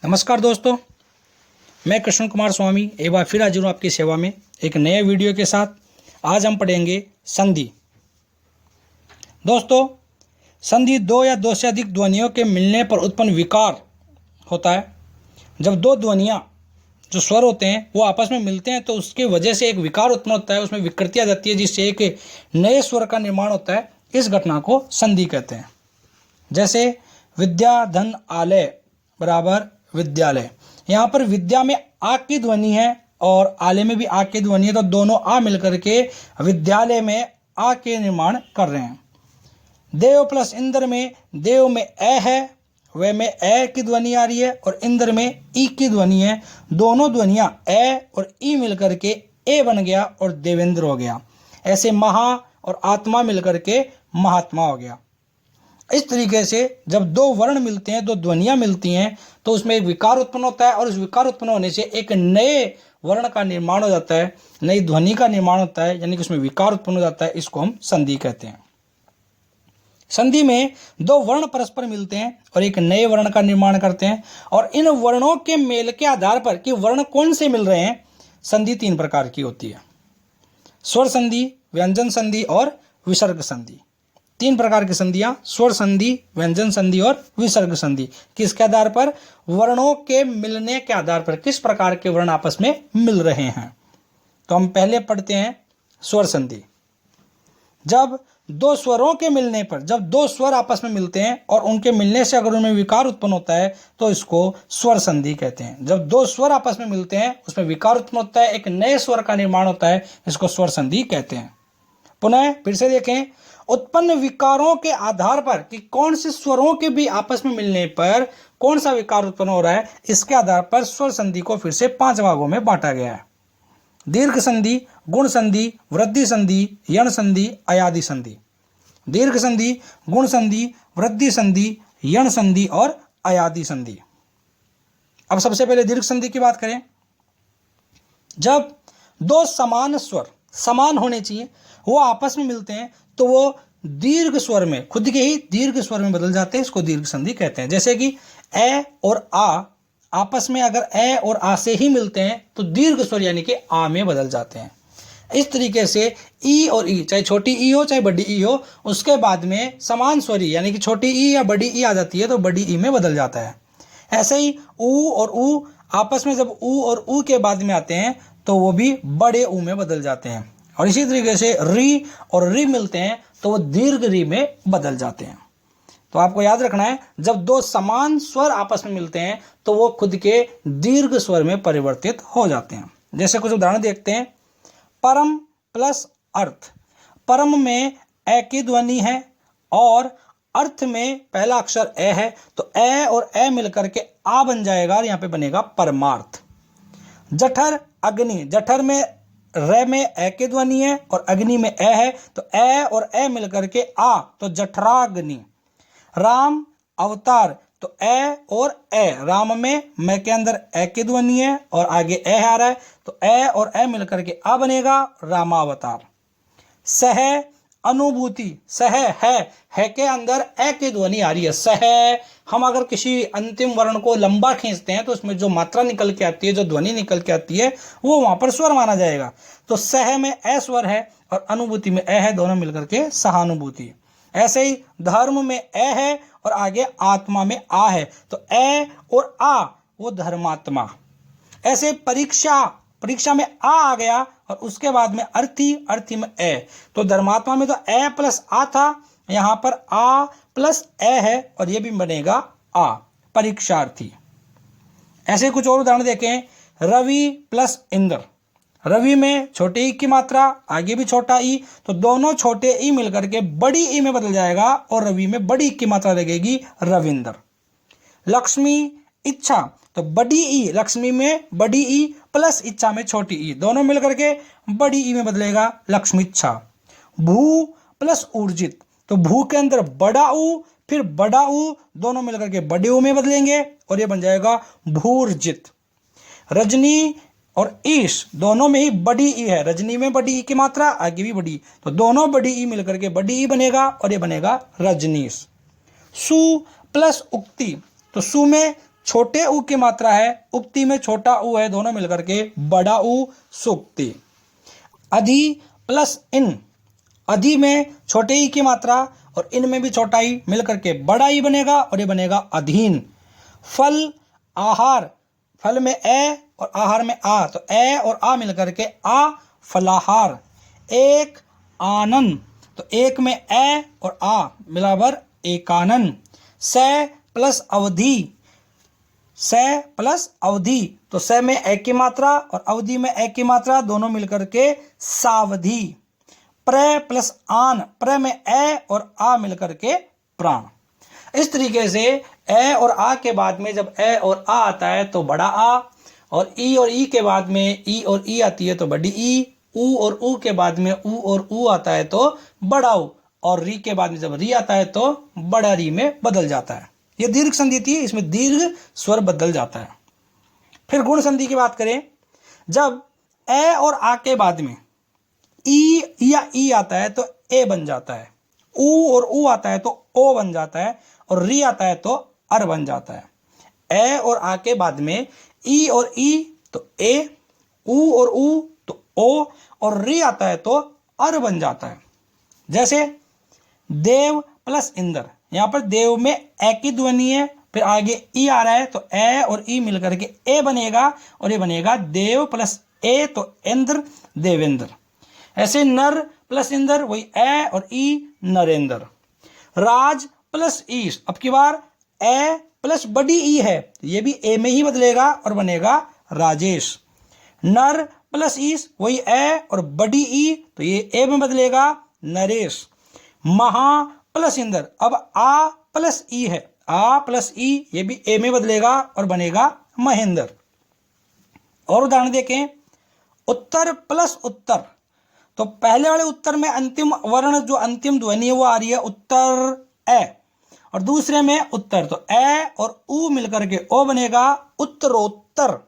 नमस्कार दोस्तों, मैं कृष्ण कुमार स्वामी एक बार फिर हाजिर हूँ आपकी सेवा में एक नए वीडियो के साथ। आज हम पढ़ेंगे संधि। दोस्तों, संधि दो या दो से अधिक ध्वनियों के मिलने पर उत्पन्न विकार होता है। जब दो ध्वनियाँ जो स्वर होते हैं वो आपस में मिलते हैं तो उसकी वजह से एक विकार उत्पन्न होता है, उसमें विकृति आ जाती है जिससे एक नए स्वर का निर्माण होता है। इस घटना को संधि कहते हैं। जैसे विद्या धन आलय बराबर विद्यालय। यहाँ पर विद्या में आ की ध्वनि है और आलय में भी आ की ध्वनि है, तो दोनों आ मिलकर के विद्यालय में आ के निर्माण कर रहे हैं। देव प्लस इंद्र में देव में ए है, वे में ए की ध्वनि आ रही है और इंद्र में ई की ध्वनि है। दोनों ध्वनियाँ ए और ई मिलकर के ए बन गया और देवेंद्र हो गया। ऐसे महा और आत्मा मिलकर के महात्मा हो गया। इस तरीके से जब दो वर्ण मिलते हैं, दो ध्वनियाँ मिलती हैं तो उसमें एक विकार उत्पन्न होता है और उस विकार उत्पन्न होने से एक नए वर्ण का निर्माण हो जाता है, नई ध्वनि का निर्माण होता है, यानी कि उसमें विकार उत्पन्न हो जाता है। इसको हम संधि कहते हैं। संधि में दो वर्ण परस्पर मिलते हैं और एक नए वर्ण का निर्माण करते हैं और इन वर्णों के मेल के आधार पर कि वर्ण कौन से मिल रहे हैं, संधि तीन प्रकार की होती है। स्वर संधि, व्यंजन संधि और विसर्ग संधि। तीन प्रकार की संधियां, स्वर संधि, व्यंजन संधि और विसर्ग संधि। किसके आधार पर? वर्णों के मिलने के आधार पर, किस प्रकार के वर्ण आपस में मिल रहे हैं। तो हम पहले पढ़ते हैं स्वर संधि। जब दो स्वरों के मिलने पर, जब दो स्वर आपस में मिलते हैं और उनके मिलने से अगर उनमें विकार उत्पन्न होता है तो इसको स्वर संधि कहते हैं। जब दो स्वर आपस में मिलते हैं उसमें विकार उत्पन्न होता है, एक नए स्वर का निर्माण होता है, इसको स्वर संधि कहते हैं। पुनः फिर से देखें, उत्पन्न विकारों के आधार पर कि कौन से स्वरों के भी आपस में मिलने पर कौन सा विकार उत्पन्न हो रहा है, इसके आधार पर स्वर संधि को फिर से 5 भागों में बांटा गया है। दीर्घ संधि, गुण संधि, वृद्धि संधि, यण संधि, अयादि संधि। दीर्घ संधि, गुण संधि, वृद्धि संधि, यण संधि और अयादि संधि। अब सबसे पहले दीर्घ संधि की बात करें। जब दो समान स्वर समान होने चाहिए वो आपस में मिलते हैं तो वो दीर्घ स्वर में, खुद के ही दीर्घ स्वर में बदल जाते हैं, इसको दीर्घ संधि कहते हैं। जैसे कि ए और आ आपस में अगर ए और आ से ही मिलते हैं तो दीर्घ स्वर यानी कि आ में बदल जाते हैं। इस तरीके से ई और ई, चाहे छोटी ई हो चाहे बड़ी ई हो, उसके बाद में समान स्वरी यानी कि छोटी ई या बड़ी ई आ जाती है तो बड़ी ई में बदल जाता है। ऐसे ही ऊ और ऊ आपस में जब ऊ और ऊ के बाद में आते हैं तो वो भी बड़े ऊ में बदल जाते हैं। और इसी तरीके से री और री मिलते हैं तो वो दीर्घ री में बदल जाते हैं। तो आपको याद रखना है, जब दो समान स्वर आपस में मिलते हैं तो वो खुद के दीर्घ स्वर में परिवर्तित हो जाते हैं। जैसे कुछ उदाहरण देखते हैं। परम प्लस अर्थ। परम में ए की ध्वनि है और अर्थ में पहला अक्षर ए है तो ए और ए मिलकर के आ बन जाएगा और यहाँ पे बनेगा परमार्थ। जठर अग्नि। जठर में र में ए की ध्वनि है और अग्नि में ए है तो ए और ए मिलकर के आ तो जठराग्नि। राम अवतार तो ए और ए, राम में मैं के अंदर ए की ध्वनि है और आगे ए आ रहा है तो ए और ए मिलकर के आ बनेगा रामावतार। सह अनुभूति। सह है के अंदर ए की ध्वनि आ रही है। सह, हम अगर किसी अंतिम वर्ण को लंबा खींचते हैं तो उसमें जो मात्रा निकल के आती है, जो ध्वनि निकल के आती है, वो वहां पर स्वर माना जाएगा। तो सह में ए स्वर है और अनुभूति में ए है, दोनों मिलकर के सहानुभूति। ऐसे ही धर्म में ए है और आगे आत्मा में आ है तो ए और आ वो धर्मात्मा। ऐसे परीक्षा में आ गया और उसके बाद में अर्थी में ए, तो धर्मात्मा में तो ए प्लस आ था, यहां पर आ प्लस ए है और ये भी बनेगा आ, परीक्षार्थी। ऐसे कुछ और उदाहरण देखें। रवि प्लस इंद्र। रवि में छोटे ई की मात्रा, आगे भी छोटा ई, तो दोनों छोटे ई मिलकर के बड़ी ई में बदल जाएगा और रवि में बड़ी ई की मात्रा लगेगी रविंद्र। लक्ष्मी इच्छा, तो बड़ी ई, लक्ष्मी में बड़ी ई प्लस इच्छा में छोटी ई, दोनों मिलकर के बड़ी ई में बदलेगा लक्ष्मी इच्छा। भू प्लस ऊर्जित, तो भू के अंदर बड़ा ऊ फिर बड़ा ऊ, दोनों मिलकर के बड़े ऊ में बदलेंगे और ये बन जाएगा भूर्जित। रजनी और ईश, दोनों में ही बड़ी ई है, रजनी में बड़ी ई की मात्रा, आगे भी बड़ी, तो दोनों बड़ी ई मिलकर के बड़ी ई बनेगा और ये बनेगा रजनीश। सु प्लस उक्ति, तो सु में छोटे ऊ की मात्रा है, उक्ति में छोटा ऊ है, दोनों मिलकर के बड़ा ऊ सूक्ति। अधि प्लस इन, अधि में छोटे ई की मात्रा और इन में भी छोटा ई मिलकर के बड़ा ई बनेगा और ये बनेगा अधीन। फल आहार, फल में ए और आहार में आ, तो ए और आ मिलकर के आ फलाहार। एक आनन, तो एक में ए और आ मिलाकर एकानन। से प्लस अवधि, से प्लस अवधि, तो से में ए की मात्रा और अवधि में ए की मात्रा, दोनों मिलकर के सावधि। प्र प्लस आन, प्र में ए और आ मिलकर के प्राण। इस तरीके से ए और आ के बाद में जब ए और आ आता है तो बड़ा आ, और ई के बाद में ई और ई आती है तो बड़ी ई, ऊ और ऊ के बाद में ऊ और ऊ आता है तो बड़ा ऊ, और री के बाद में जब री आता है तो बड़ा री में बदल जाता है। यह दीर्घ संधि थी, इसमें दीर्घ स्वर बदल जाता है। फिर गुण संधि की बात करें, जब ए और आ के बाद में ई या ई आता है तो ए बन जाता है, ऊ और ऊ आता है तो ओ बन जाता है, और री आता है तो अर बन जाता है। ए और आ के बाद में ई और ई तो ए, ऊ और ऊ तो ओ, और री आता है तो अर बन जाता है। जैसे देव प्लस इंद्र, यहां पर देव में ए की ध्वनि है, फिर आगे ई आ रहा है तो ए और ई मिलकर के ए बनेगा, और ये बनेगा देव प्लस ए तो इंद्र देवेंद्र। ऐसे नर प्लस इंद्र, वही ए और ई नरेंद्र। राज प्लस ईश, अब की बार ए प्लस बड़ी ई है, ये भी ए में ही बदलेगा और बनेगा राजेश। नर प्लस ईश, वही ए और बड़ी ई, तो ये ए में बदलेगा नरेश। महा प्लस इंद्र, अब आ प्लस ई है, आ प्लस ई, ये भी ए में बदलेगा और बनेगा महेंद्र। और उदाहरण देखें, उत्तर प्लस उत्तर, तो पहले वाले उत्तर में अंतिम वर्ण जो अंतिम ध्वनि है वो आ रही है उत्तर ए, और दूसरे में उत्तर, तो ए और ऊ मिलकर के ओ बनेगा उत्तरोत्तर।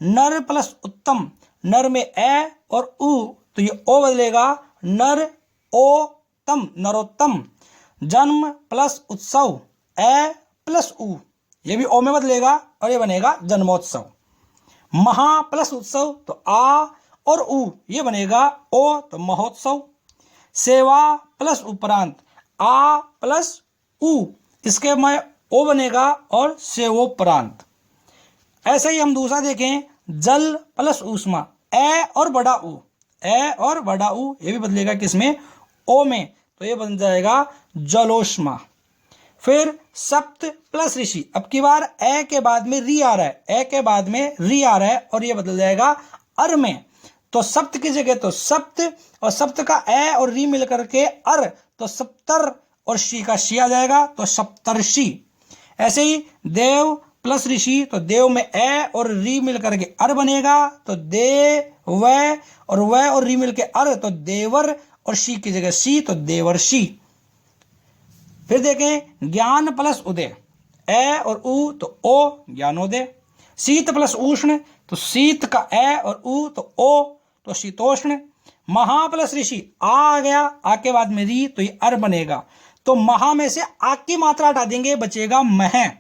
नर प्लस उत्तम, नर में ए और ऊ, तो ये ओ बदलेगा नर ओ तम, नरोत्तम। जन्म प्लस उत्सव, ए प्लस ऊ, ये भी ओ में बदलेगा और ये बनेगा जन्मोत्सव। महा प्लस उत्सव, तो आ और ऊ, ये बनेगा ओ तो महोत्सव। सेवा प्लस उपरांत, आ प्लस ऊ, इसके में ओ बनेगा और सेवोपरांत। ऐसे ही हम दूसरा देखें, जल प्लस ऊष्मा, ए और बड़ा ऊ, ए और बड़ा ऊ, ये भी बदलेगा किसमें, ओ में, तो ये बन जाएगा जलोष्मा। फिर सप्त प्लस ऋषि, अब की बार ए के बाद में री आ रहा है, ए के बाद में री आ रहा है और ये बदल जाएगा अर में, तो सप्त की जगह तो सप्त, और सप्त का ए और री मिलकर के अर, तो सप्तर, और शी का शी आ जाएगा तो सप्तर्षि। ऐसे ही देव प्लस ऋषि, तो देव में ए और री मिलकर के अर बनेगा, तो दे व और री मिलकर अर, तो देवर, और शी की जगह शी तो देवर्षि। फिर देखें, ज्ञान प्लस उदय, ए और ऊ तो ओ ज्ञानोदय। शीत प्लस उष्ण, तो शीत का ए और ऊ तो ओ तो शीतोष्ण। महा प्लस ऋषि, आ गया, आ के बाद में री, तो ये अर बनेगा, तो महा में से आ की मात्रा हटा देंगे, बचेगा मह,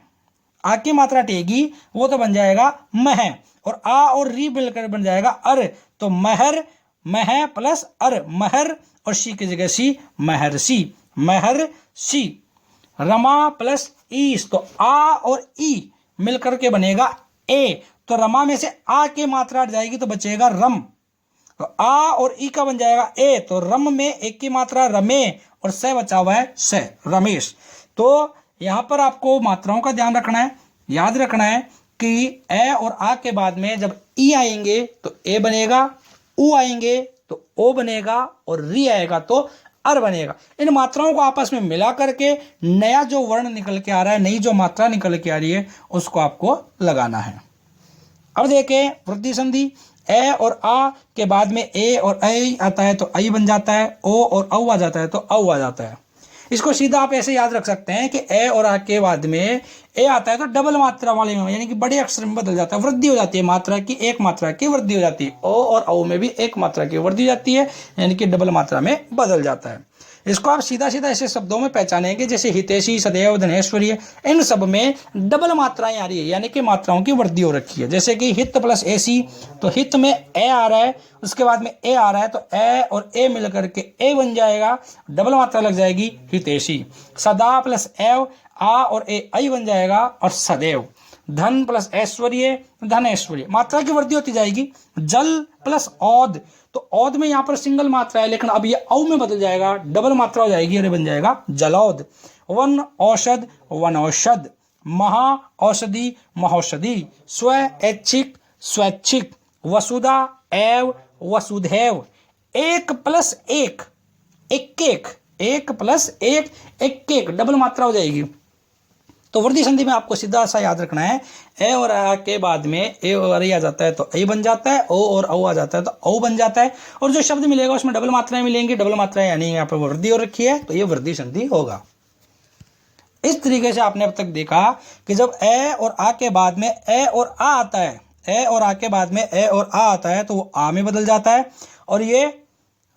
आ की मात्रा हटेगी वो तो बन जाएगा मह, और आ और री मिलकर बन जाएगा अर, तो महर, मह प्लस अर महर, और शी की जगह सी महर्षि, महर्षि। रमा प्लस ईस, तो आ और ई मिलकर के बनेगा ए, तो रमा में से आ की मात्रा हट जाएगी तो बचेगा रम, तो आ और ई का बन जाएगा ए, तो रम में एक की मात्रा रमे, और से बचा हुआ है से रमेश। तो यहां पर आपको मात्राओं का ध्यान रखना है, याद रखना है कि ए और आ के बाद में जब ई आएंगे तो ए बनेगा, ऊ आएंगे तो ओ बनेगा, और री आएगा तो अर बनेगा। इन मात्राओं को आपस में मिला करके नया जो वर्ण निकल के आ रहा है, नई जो मात्रा निकल के आ रही है, उसको आपको लगाना है। अब देखें वृद्धि संधि, ए और आ के बाद में ए और ऐ आता है तो आई बन जाता है, ओ और औ आ जाता है तो औ आ जाता है। इसको सीधा आप ऐसे याद रख सकते हैं कि ए और आ के बाद में ए आता है तो डबल मात्रा वाले में, यानी कि बड़े अक्षर में बदल जाता है, वृद्धि हो जाती है, मात्रा की एक मात्रा की वृद्धि हो जाती है। ओ और औ में भी एक मात्रा की वृद्धि हो जाती है, यानी कि डबल मात्रा में बदल जाता है। इसको आप सीधा सीधा ऐसे शब्दों में पहचानेंगे जैसे हितैषी, सदैव, धनेश्वरी, इन सब में डबल मात्राएं आ रही है, यानी कि मात्राओं की वृद्धि हो रखी है। जैसे कि हित प्लस ऐसी, तो हित में ए आ रहा है, उसके बाद में ए आ रहा है, तो ए और ए मिलकर के ए बन जाएगा, डबल मात्रा लग जाएगी हितैषी। सदा प्लस एव, आ और ए आई बन जाएगा और सदैव। धन प्लस ऐश्वर्य, धन ऐश्वर्य, मात्रा की वृद्धि होती जाएगी। जल प्लस औद, तो औद में यहाँ पर सिंगल मात्रा है, लेकिन अब ये औ में बदल जाएगा, डबल मात्रा हो जाएगी और ये बन जाएगा जलौद। वन औषध, वन औषध। महा औषधि, महौषधि। स्व ऐच्छिक, स्वैच्छिक। वसुधा एव, वसुधैव। एक प्लस एक, एक एक, एक प्लस एक, एक एक, डबल मात्रा हो जाएगी। तो वृद्धि संधि में आपको सीधा सा याद रखना है, ए और आ के बाद में ए और आ जाता है तो ए बन जाता है, ओ और औ आ जाता है तो औ बन जाता है, और जो शब्द मिलेगा उसमें डबल मात्राएं मिलेंगी, डबल मात्राएं यानी यहाँ पर वृद्धि हो रखी है, तो ये वृद्धि संधि होगा। इस तरीके से आपने अब तक देखा कि जब ए और आ के बाद में ए और आ आता है, ए और आ के बाद में ए और आ आता है तो वो आ में बदल जाता है और ये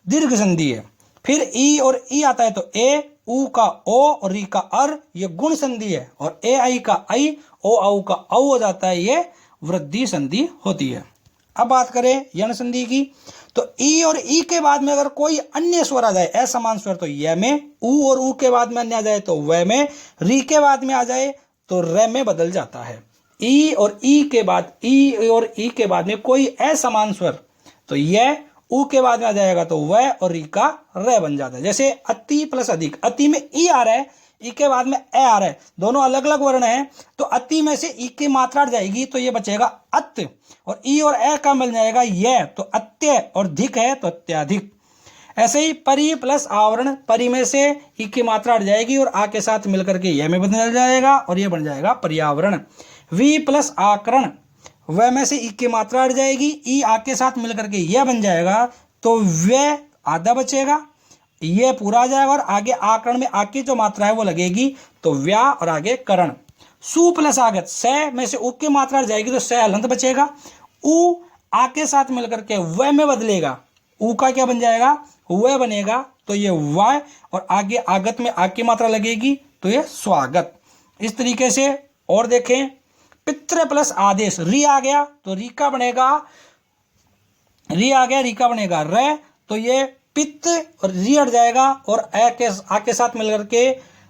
दीर्घ संधि है। फिर ई और ई आता है तो ए, ऊ का ओ और री का अर, ये गुण संधि है, और ए आई का आई, ओ औ का औ हो जाता है, ये वृद्धि संधि होती है। अब बात करें यण संधि की, तो ई और ई के बाद में अगर कोई अन्य स्वर आ जाए असमान स्वर तो य में, ऊ और ऊ के बाद में अन्य आ जाए तो व में, री के बाद में आ जाए तो र में बदल जाता है। ई और ई के बाद, ई और ई के बाद में कोई असमान स्वर तो यह, ऊ के बाद में आ जाएगा तो वह और री का र बन जाता है। जैसे अति प्लस अधिक, अति में ई आ रहा है, ई के बाद में ए आ रहा है, दोनों अलग अलग वर्ण हैं, तो अति में से ई की मात्रा हट जाएगी तो ये बचेगा अत, और ई और ए का मिल जाएगा यह, तो अत्य, और धिक है तो अत्याधिक। ऐसे ही परि प्लस आवरण, परि में से ई की मात्रा हट जाएगी और आ के साथ मिलकर के यह में बदल जाएगा और यह बन जाएगा पर्यावरण। वी प्लस आकरण, वह में से ई की मात्रा हट जाएगी, ई आ के साथ मिलकर के यह बन जाएगा, तो वह आधा बचेगा, यह पूरा आ जाएगा और आगे आकरण में आ की जो मात्रा है वो लगेगी, तो व्या और आगे करण। सु प्लस आगत, स में से उ की मात्रा हट जाएगी तो स हलंत बचेगा, उ आ के साथ मिलकर के वह में बदलेगा, उ का क्या बन जाएगा, वह बनेगा, तो ये वाय, और आगे आगत में आ की मात्रा लगेगी तो ये स्वागत। इस तरीके से और देखें, पितृ प्लस आदेश, री आ गया तो री का बनेगा, री आ गया री का बनेगा र, तो ये पित्त और री हट जाएगा और आ के साथ मिलकर के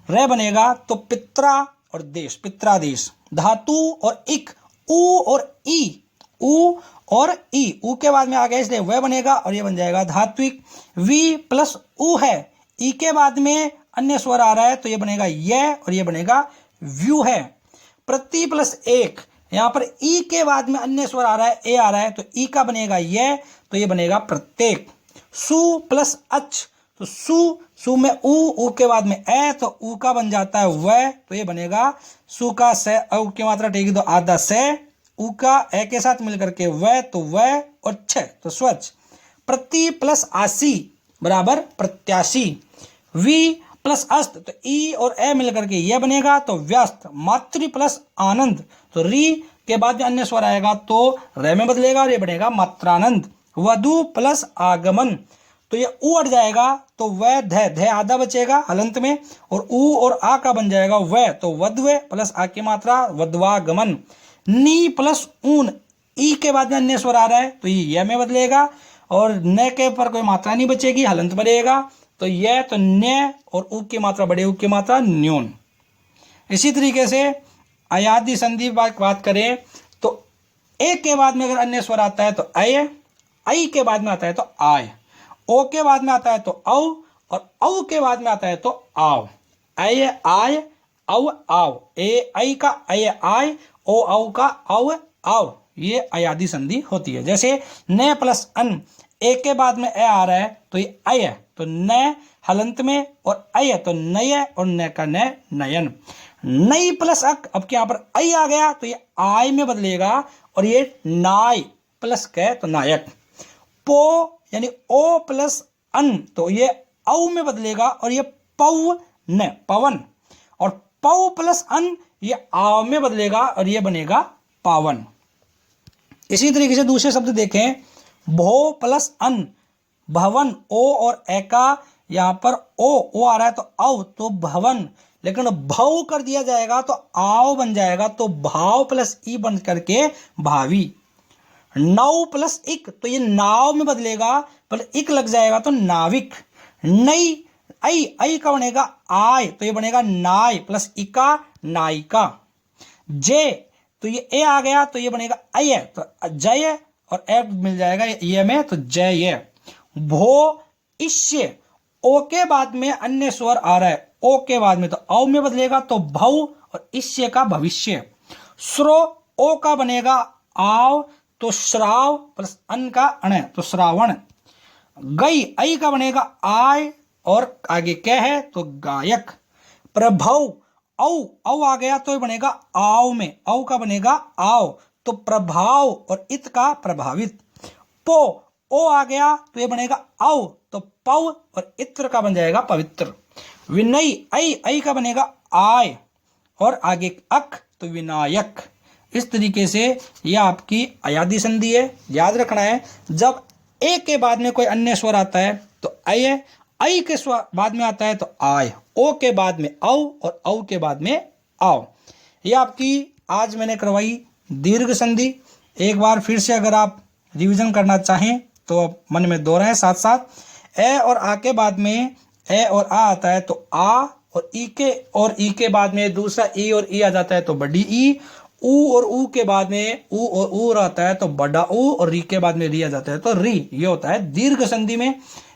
र बनेगा, तो पित्रा और देश, पित्रादेश। धातु और इक, ऊ और ई, ऊ और ई, ऊ के बाद में आ गया इसलिए वह बनेगा और ये बन जाएगा धात्विक। वी प्लस ऊ है, ई के बाद में अन्य स्वर आ रहा है तो ये बनेगा यह और ये बनेगा व्यू है। प्रति प्लस एक, यहां पर ई के बाद में अन्य स्वर आ रहा है, ए आ रहा है तो ई का बनेगा यह, तो ये बनेगा प्रत्येक। सु प्लस अच, तो सु में ऊ के बाद में ए, तो ऊ का बन जाता है वह, तो ये बनेगा सु का से, ऊ की मात्रा टेगी तो आधा से, ऊ का ए के साथ मिलकर के वह, तो वह, और छ तो स्वच्छ। प्रति प्लस आसी बराबर प्रत्याशी। वी प्लस अस्त, तो ई और ए मिलकर के यह बनेगा तो व्यस्त। मातृ प्लस आनंद, तो री के बाद में अन्य स्वर आएगा तो रे में बदलेगा और ये बनेगा मात्रानंद। वधु प्लस आगमन, तो ये ऊ हट जाएगा तो वह ध आधा बचेगा हलंत में, और ऊ और आ का बन जाएगा वह, तो वध्वे प्लस आ की मात्रा वध्वागमन। नी प्लस ऊन, ई के बाद में अन्य स्वर आ रहा है तो ये यह में बदलेगा और न के पर कोई मात्रा नहीं बचेगी, हलंत बनेगा, तो यह, तो न और ऊ की मात्रा बड़े ऊ की मात्रा न्यून। इसी तरीके से अयादि संधि बात करें तो ए के बाद में अगर अन्य स्वर आता है तो अय, आई के बाद में आता है तो आय, ओ के बाद में आता है तो औ, और औ के बाद में आता है तो आव। अय आय, औ आव, ए आई का अय आय, ओ औ का औ आव, ये अयादि संधि होती है। जैसे न प्लस अन, ए के बाद में ए आ रहा है तो ये अय, तो न हलंत में, और अय तो नय, और न का न नयन। नई प्लस अक, अब यहाँ पर आई आ गया तो ये आय में बदलेगा और ये नाय प्लस क तो नायक। पो यानी ओ प्लस अन, तो ये औ में बदलेगा और ये पौ न पवन, और पौ प्लस अन ये आव में बदलेगा और ये बनेगा पावन। इसी तरीके से दूसरे शब्द देखें, भो प्लस अन, भवन, ओ और ए का यहाँ पर ओ आ रहा है तो औ, तो भवन, लेकिन भव कर दिया जाएगा तो आओ बन जाएगा, तो भाव प्लस ई बन करके भावी। नौ प्लस इक, तो ये नाव में बदलेगा, पर इक लग जाएगा तो नाविक। नई, आई का बनेगा आय, तो ये बनेगा नाय, प्लस इका नायिका। जे, तो ये ए आ गया तो ये बनेगा अय, तो जय, और ए मिल जाएगा ये में, तो जय। भो इष्य, ओ के बाद में अन्य स्वर आ रहा है, ओ के बाद में तो औ में बदलेगा तो भव, और इष्य का भविष्य। श्रो, ओ का बनेगा आव, तो श्राव, प्लस अन का अण, तो श्रावण। गई, आई का बनेगा आय, और आगे क्या है तो गायक। प्रभव, औ आ गया तो ये बनेगा आव में, औ का बनेगा आव, तो प्रभाव, और इत का प्रभावित। पो, ओ आ गया तो ये बनेगा औ, तो पव, और इत्र का बन जाएगा पवित्र। विनय, आई का बनेगा आय, और आगे अक, तो विनायक। इस तरीके से यह आपकी अयादी संधि है। याद रखना है, जब ए के बाद में कोई अन्य स्वर आता है तो अय, आई के स्वर बाद में आता है तो आय, ओ के बाद में औ, और औ के बाद में आओ। यह आपकी आज मैंने करवाई दीर्घ संधि। एक बार फिर से अगर आप रिवीजन करना चाहें तो मन में दोहराएं साथ साथ। ए और आ के बाद में ए और आ आता है तो आ, और ई के बाद में दूसरा ई और ई आ जाता है तो बड़ी ई। ऊ और ऊ के बाद में ऊ और ऊ आता है तो बड़ा ऊ, और री के बाद में री आ जाता है तो री। ये होता है दीर्घ संधि में।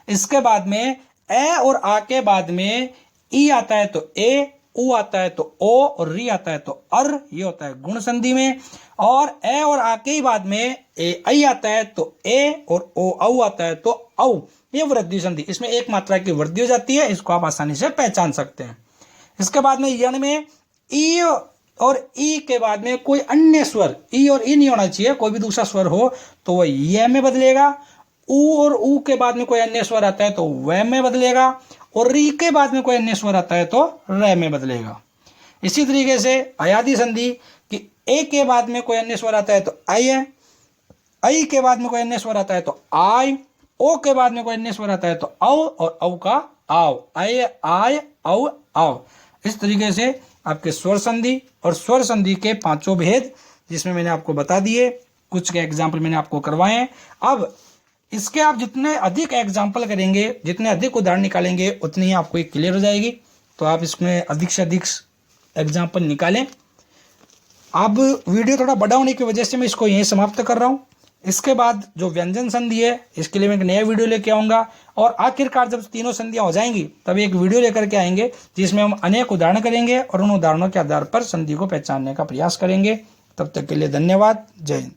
इसके बाद में ए और आ के बाद में ई आता है तो ए, ऊ आता है तो ओ, और री आता है तो अर। ये होता है गुण संधि में। और ए और आ के ही बाद में ए आई आता है तो ए, और ओ औ आता है तो औ। ये वृद्धि संधि, इसमें एक मात्रा की वृद्धि हो जाती है, इसको आप आसानी से पहचान सकते हैं। इसके बाद में यण में ई और ई के बाद में कोई अन्य स्वर, ई और ई नहीं होना चाहिए, कोई भी दूसरा स्वर हो तो वह ये में बदलेगा। ऊ और ऊ के बाद में कोई अन्य स्वर आता है तो वह में बदलेगा, और री के बाद में कोई अन्य स्वर आता है तो र में बदलेगा। इसी तरीके से अयादी संधि कि ए के बाद में कोई अन्य स्वर आता है तो अय, आई के बाद में कोई अन्य स्वर आता है तो आय, ओ के बाद में कोई अन्य स्वर आता है तो औ, और औ का आओ, अय आय औ आओ। इस तरीके से आपके स्वर संधि और स्वर संधि के पांचों भेद जिसमें मैंने आपको बता दिए, कुछ के एग्जाम्पल मैंने आपको करवाए हैं। अब इसके आप जितने अधिक एग्जाम्पल करेंगे, जितने अधिक उदाहरण निकालेंगे, उतनी ही आपको ये क्लियर हो जाएगी। तो आप इसमें अधिक से अधिक एग्जाम्पल निकालें। अब वीडियो थोड़ा बड़ा होने की वजह से मैं इसको यहीं समाप्त कर रहा हूँ। इसके बाद जो व्यंजन संधि है इसके लिए मैं एक नया वीडियो लेके आऊँगा, और आखिरकार जब तीनों संधियाँ हो जाएंगी तब एक वीडियो लेकर के आएंगे जिसमें हम अनेक उदाहरण करेंगे और उन उदाहरणों के आधार पर संधि को पहचानने का प्रयास करेंगे। तब तक के लिए धन्यवाद। जय हिंद।